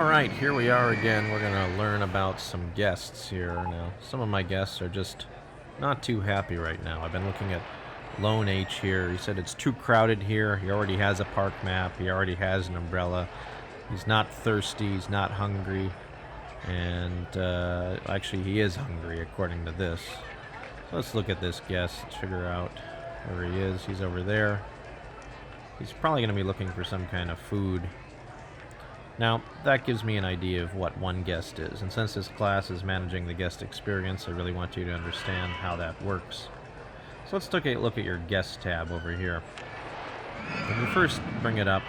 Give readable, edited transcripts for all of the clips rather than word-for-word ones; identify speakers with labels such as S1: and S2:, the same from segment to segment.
S1: Alright, here we are again. We're going to learn about some guests here. Now, some of my guests are just not too happy right now. I've been looking at Lone H here. He said it's too crowded here. He already has a park map. He already has an umbrella. He's not thirsty. He's not hungry. And actually, he is hungry, according to this. So let's look at this guest. Let's figure out where he is. He's over there. He's probably going to be looking for some kind of food. Now, that gives me an idea of what one guest is, and since this class is managing the guest experience, I really want you to understand how that works. So let's take a look at your guest tab over here. When you first bring it up,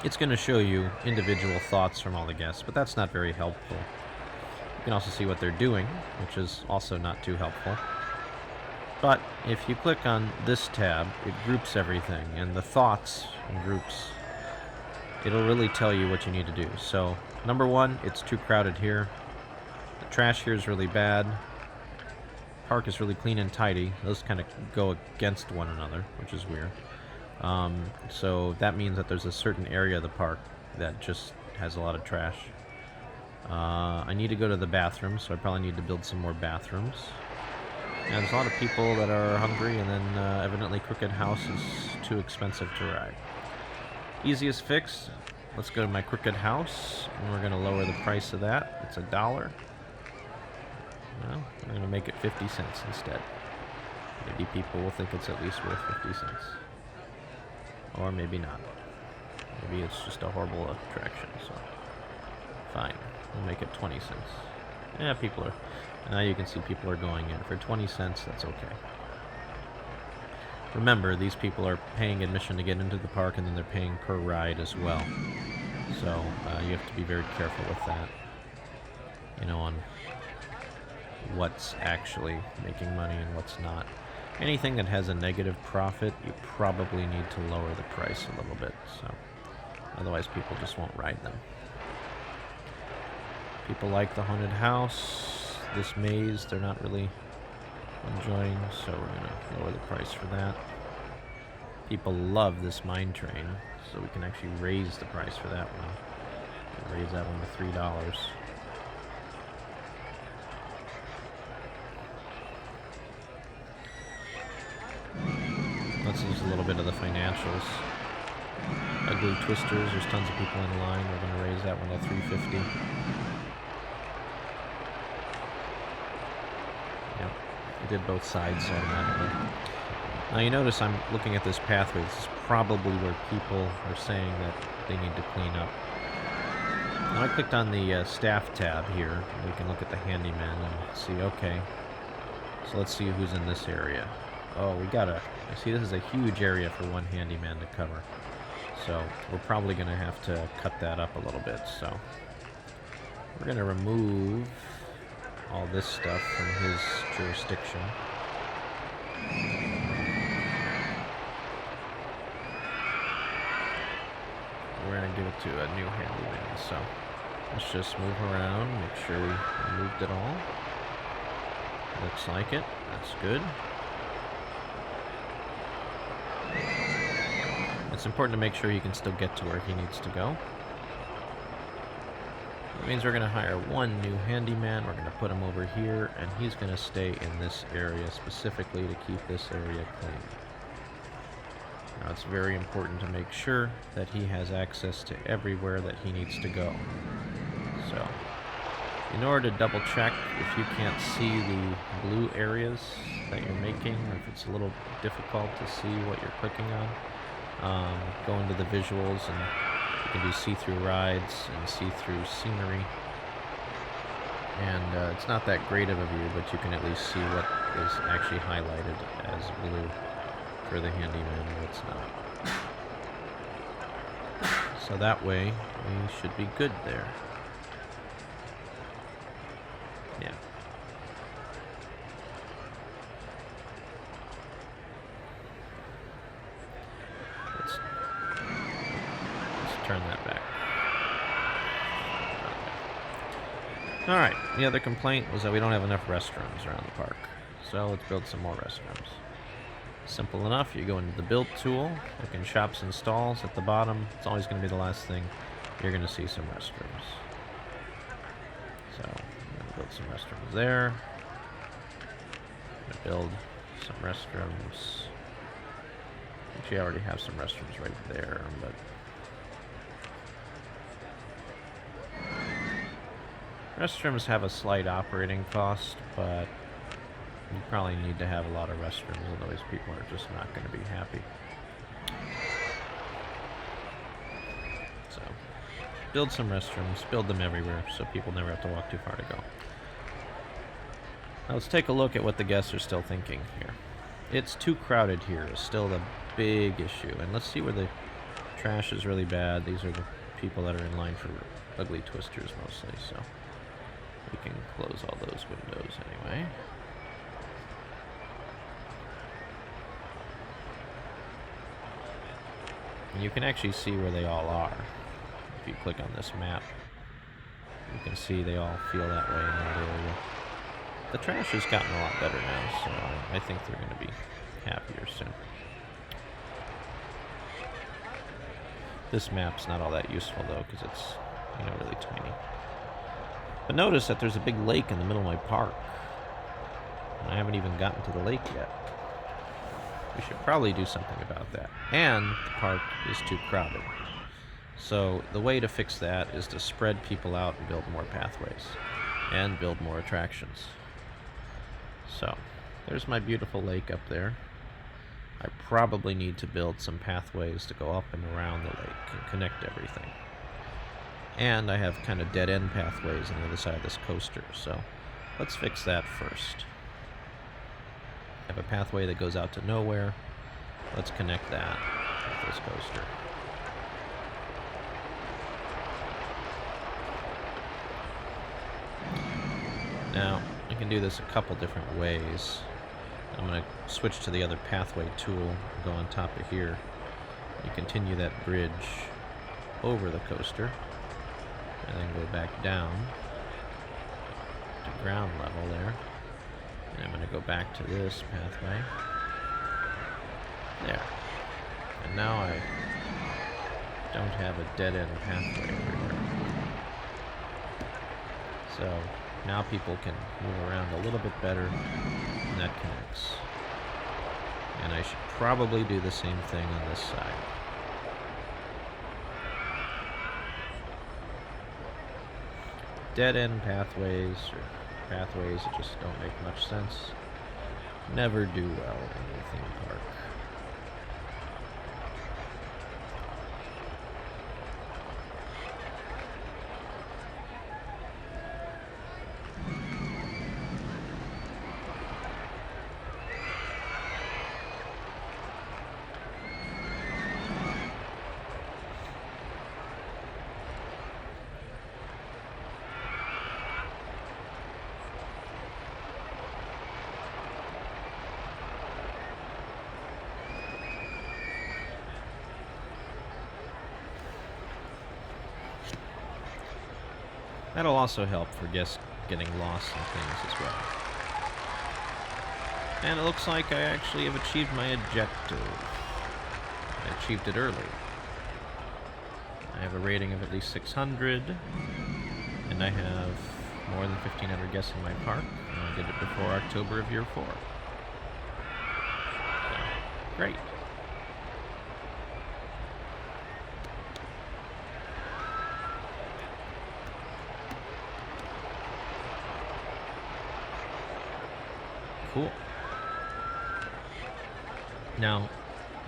S1: it's going to show you individual thoughts from all the guests, but that's not very helpful. You can also see what they're doing, which is also not too helpful. But if you click on this tab, it groups everything, and the thoughts in groups, it'll really tell you what you need to do. So, number one, it's too crowded here. The trash here is really bad. Park is really clean and tidy. Those kind of go against one another, which is weird. So that means that there's a certain area of the park that just has a lot of trash. I need to go to the bathroom, so I probably need to build some more bathrooms. And there's a lot of people that are hungry, and then evidently Crooked House is too expensive to ride. Easiest fix, let's go to my Crooked House, and we're going to lower the price of that. It's $1. Well, we're going to make it 50 cents instead. Maybe people will think it's at least worth 50 cents. Or maybe not. Maybe it's just a horrible attraction, so fine. We'll make it 20 cents. Yeah, people are... Now you can see people are going in. For 20 cents, that's okay. Remember, these people are paying admission to get into the park, and then they're paying per ride as well. So you have to be very careful with that. You know, on what's actually making money and what's not. Anything that has a negative profit, you probably need to lower the price a little bit. So otherwise, people just won't ride them. People like the haunted house. This maze, they're not really enjoying, so we're going to lower the price for that. People love this mine train, so we can actually raise the price for that one. Raise that one to $3. Let's use a little bit of the financials. Ugly Twisters, there's tons of people in line. We're going to raise that one to $3.50. Did both sides automatically. Now you notice I'm looking at this pathway. This is probably where people are saying that they need to clean up. Now I clicked on the staff tab here, and we can look at the handyman and see, okay, so let's see who's in this area. Oh, we gotta, see this is a huge area for one handyman to cover. So we're probably gonna have to cut that up a little bit. So we're gonna remove all this stuff from his jurisdiction. We're going to give it to a new handyman, so let's just move around, make sure we removed it all. Looks like it. That's good. It's important to make sure he can still get to where he needs to go. That means we're going to hire one new handyman. We're going to put him over here, and he's going to stay in this area specifically to keep this area clean. Now, it's very important to make sure that he has access to everywhere that he needs to go. So, in order to double check if you can't see the blue areas that you're making, or if it's a little difficult to see what you're clicking on, go into the visuals and you can do see-through rides and see-through scenery. And it's not that great of a view, but you can at least see what is actually highlighted as blue for the handyman and what's not. So that way, we should be good there. Yeah. Let's turn that back. Okay. Alright, the other complaint was that we don't have enough restrooms around the park. So let's build some more restrooms. Simple enough, you go into the build tool, look in shops and stalls at the bottom. It's always going to be the last thing. You're going to see some restrooms. So I'm going to build some restrooms there. I'm going to build some restrooms. Actually, I already have some restrooms right there, but restrooms have a slight operating cost, but you probably need to have a lot of restrooms, otherwise people are just not going to be happy. So, build some restrooms, build them everywhere, so people never have to walk too far to go. Now let's take a look at what the guests are still thinking here. It's too crowded here is still the big issue, and let's see where the trash is really bad. These are the people that are in line for ugly twisters mostly, so we can close all those windows anyway. And you can actually see where they all are. If you click on this map, you can see they all feel that way in that area. The trash has gotten a lot better now, so I think they're going to be happier soon. This map's not all that useful though, because it's, you know, really tiny. But notice that there's a big lake in the middle of my park. And I haven't even gotten to the lake yet. We should probably do something about that. And the park is too crowded. So the way to fix that is to spread people out and build more pathways. And build more attractions. So, there's my beautiful lake up there. I probably need to build some pathways to go up and around the lake and connect everything. And I have kind of dead-end pathways on the other side of this coaster, so let's fix that first. I have a pathway that goes out to nowhere. Let's connect that with this coaster. Now, I can do this a couple different ways. I'm going to switch to the other pathway tool, go on top of here. You continue that bridge over the coaster, and then go back down to ground level there. And I'm going to go back to this pathway. There. And now I don't have a dead-end pathway everywhere. So now people can move around a little bit better, and that connects. And I should probably do the same thing on this side. Dead-end pathways, or pathways that just don't make much sense, never do well in a theme park. That'll also help for guests getting lost in things as well. And it looks like I actually have achieved my objective. I achieved it early. I have a rating of at least 600, and I have more than 1,500 guests in my park, and I did it before October of year 4. So, great. Cool. Now,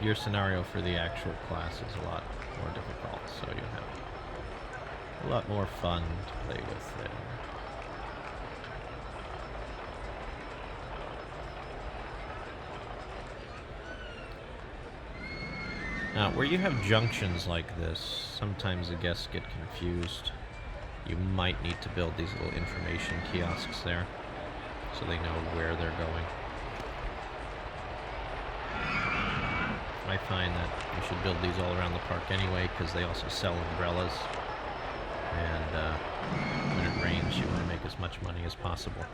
S1: your scenario for the actual class is a lot more difficult, so you'll have a lot more fun to play with there. Now, where you have junctions like this, sometimes the guests get confused. You might need to build these little information kiosks there, so they know where they're going. I find that you should build these all around the park anyway, because they also sell umbrellas. And when it rains, you want to make as much money as possible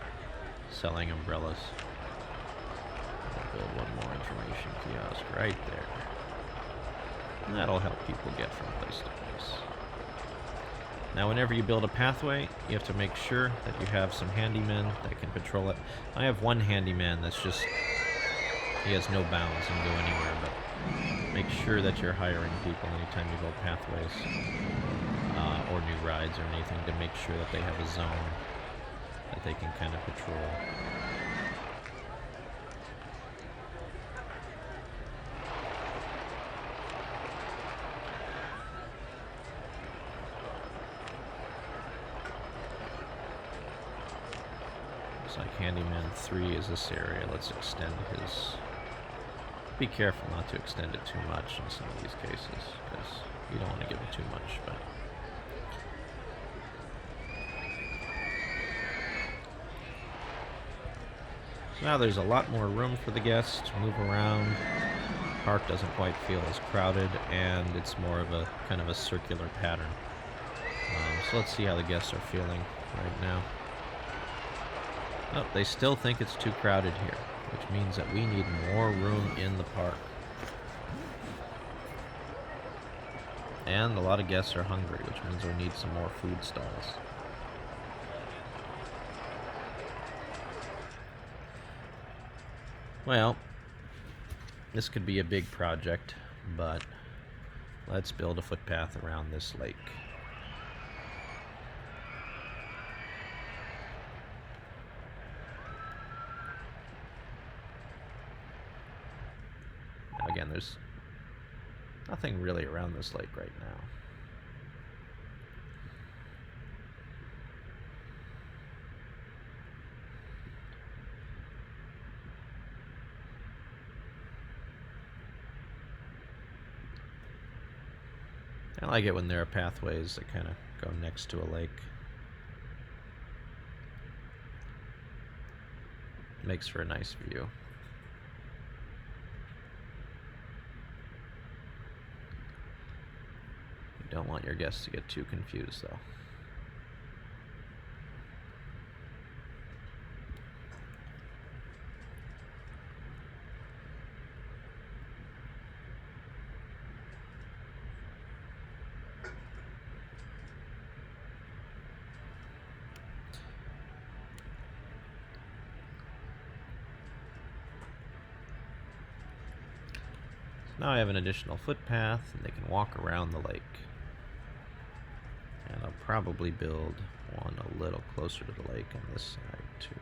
S1: selling umbrellas. I'll build one more information kiosk right there. And that'll help people get from place to place. Now, whenever you build a pathway, you have to make sure that you have some handymen that can patrol it. I have one handyman that's just, he has no bounds and go anywhere, but make sure that you're hiring people anytime you build pathways or new rides or anything to make sure that they have a zone that they can kind of patrol. Looks like Handyman 3 is this area. Let's extend his... Be careful not to extend it too much in some of these cases, because you don't want to give it too much, but... So now there's a lot more room for the guests to move around. The park doesn't quite feel as crowded, and it's more of a kind of a circular pattern. So let's see how the guests are feeling right now. Oh, they still think it's too crowded here, which means that we need more room in the park. And a lot of guests are hungry, which means we need some more food stalls. Well, this could be a big project, but let's build a footpath around this lake. Again, there's nothing really around this lake right now. I like it when there are pathways that kind of go next to a lake. Makes for a nice view. Don't want your guests to get too confused, though. So now I have an additional footpath, and they can walk around the lake. And I'll probably build one a little closer to the lake on this side too.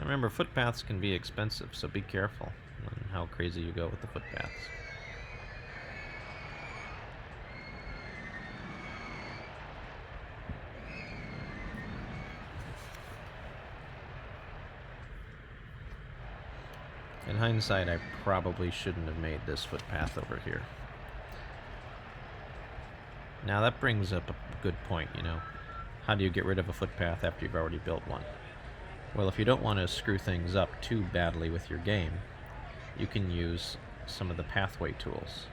S1: Remember, footpaths can be expensive, so be careful on how crazy you go with the footpaths. In hindsight, I probably shouldn't have made this footpath over here. Now that brings up a good point, you know. How do you get rid of a footpath after you've already built one? Well, if you don't want to screw things up too badly with your game, you can use some of the pathway tools.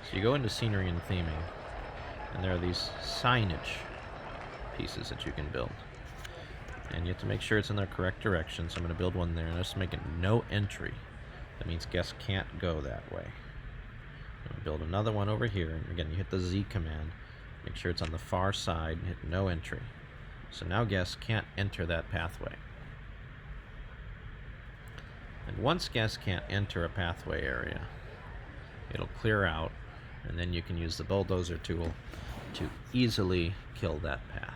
S1: So you go into scenery and theming, and there are these signage pieces that you can build. And you have to make sure it's in the correct direction, so I'm going to build one there, and just make it no entry. That means guests can't go that way. I'm going to build another one over here, and again, you hit the Z command, make sure it's on the far side, and hit no entry. So now guests can't enter that pathway. And once guests can't enter a pathway area, it'll clear out, and then you can use the bulldozer tool to easily kill that path.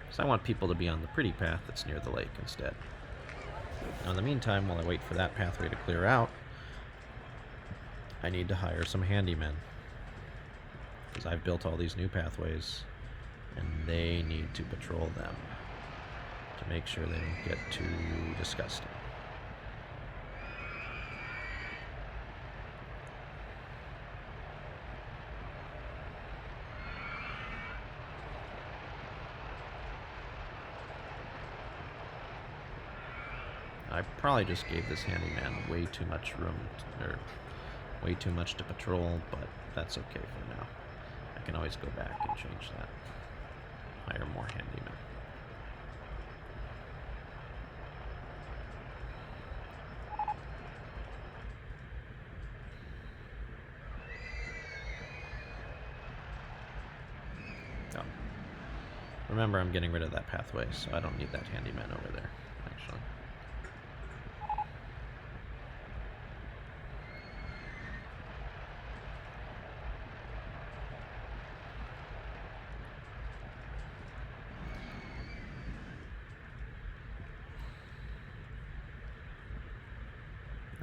S1: So I want people to be on the pretty path that's near the lake instead. Now in the meantime, while I wait for that pathway to clear out, I need to hire some handymen, because I've built all these new pathways, and they need to patrol them to make sure they don't get too disgusting. I probably just gave this handyman way too much room, or way too much to patrol, but that's okay for now. I can always go back and change that. Hire more handymen. Oh. Remember, I'm getting rid of that pathway, so I don't need that handyman over there, actually.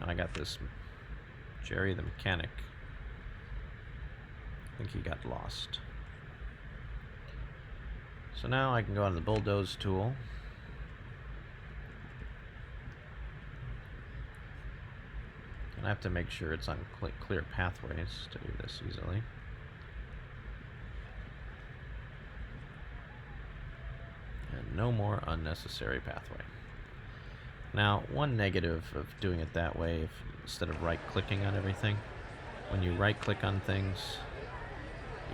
S1: I got this Jerry the mechanic. I think he got lost. So now I can go on the bulldoze tool. And I have to make sure it's on clear pathways to do this easily. And no more unnecessary pathway. Now, one negative of doing it that way, instead of right-clicking on everything, when you right-click on things,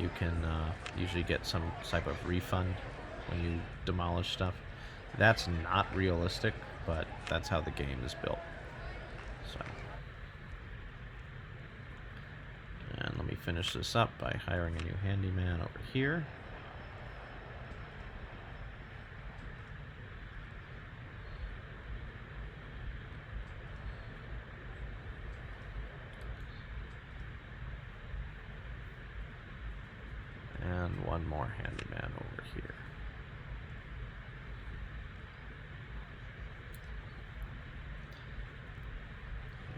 S1: you can usually get some type of refund when you demolish stuff. That's not realistic, but that's how the game is built. So, and let me finish this up by hiring a new handyman over here. And one more handyman over here.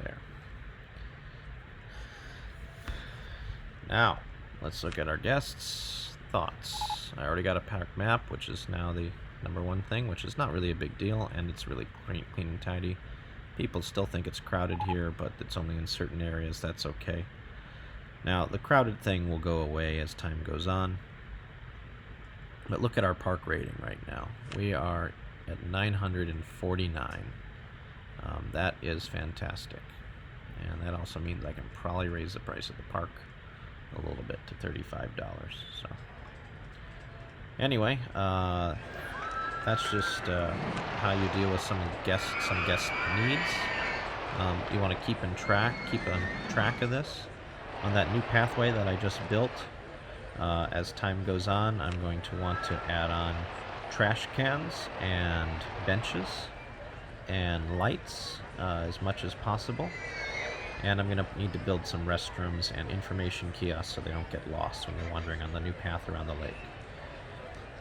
S1: There. Now, let's look at our guests' thoughts. I already got a park map, which is now the #1 thing, which is not really a big deal, and it's really clean and tidy. People still think it's crowded here, but it's only in certain areas. That's okay. Now, the crowded thing will go away as time goes on. But look at our park rating right now. We are at 949. That is fantastic. And that also means I can probably raise the price of the park a little bit to $35. So, anyway, that's just how you deal with some guest needs. You want to keep on track of this. On that new pathway that I just built, as time goes on, I'm going to want to add on trash cans and benches and lights as much as possible. And I'm going to need to build some restrooms and information kiosks so they don't get lost when they're wandering on the new path around the lake.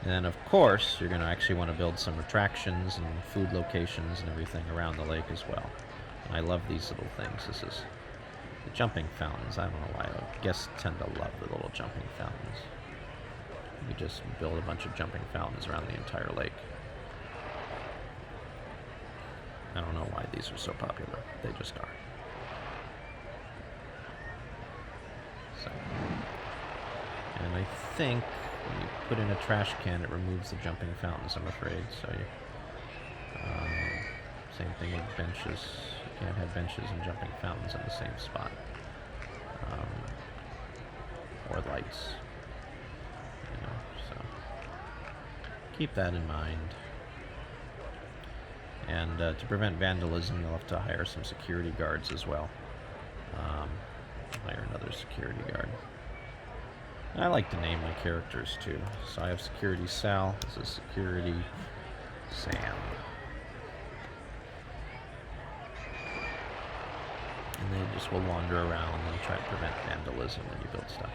S1: And then, of course, you're going to actually want to build some attractions and food locations and everything around the lake as well. And I love these little things. This is the jumping fountains. I don't know why. Guests tend to love the little jumping fountains. You just build a bunch of jumping fountains around the entire lake. I don't know why these are so popular. They just are. So, and I think when you put in a trash can, it removes the jumping fountains, I'm afraid. So you, same thing with benches. You can't have benches and jumping fountains in the same spot. Or lights. You know, so keep that in mind. And to prevent vandalism, you'll have to hire some security guards as well. Hire another security guard. I like to name my characters too. So I have Security Sal. This is Security Sam. And they just will wander around and try to prevent vandalism when you build stuff.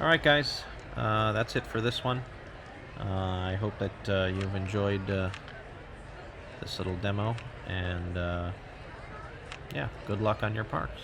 S1: Alright guys, that's it for this one. I hope that you've enjoyed this little demo, and yeah, good luck on your parks.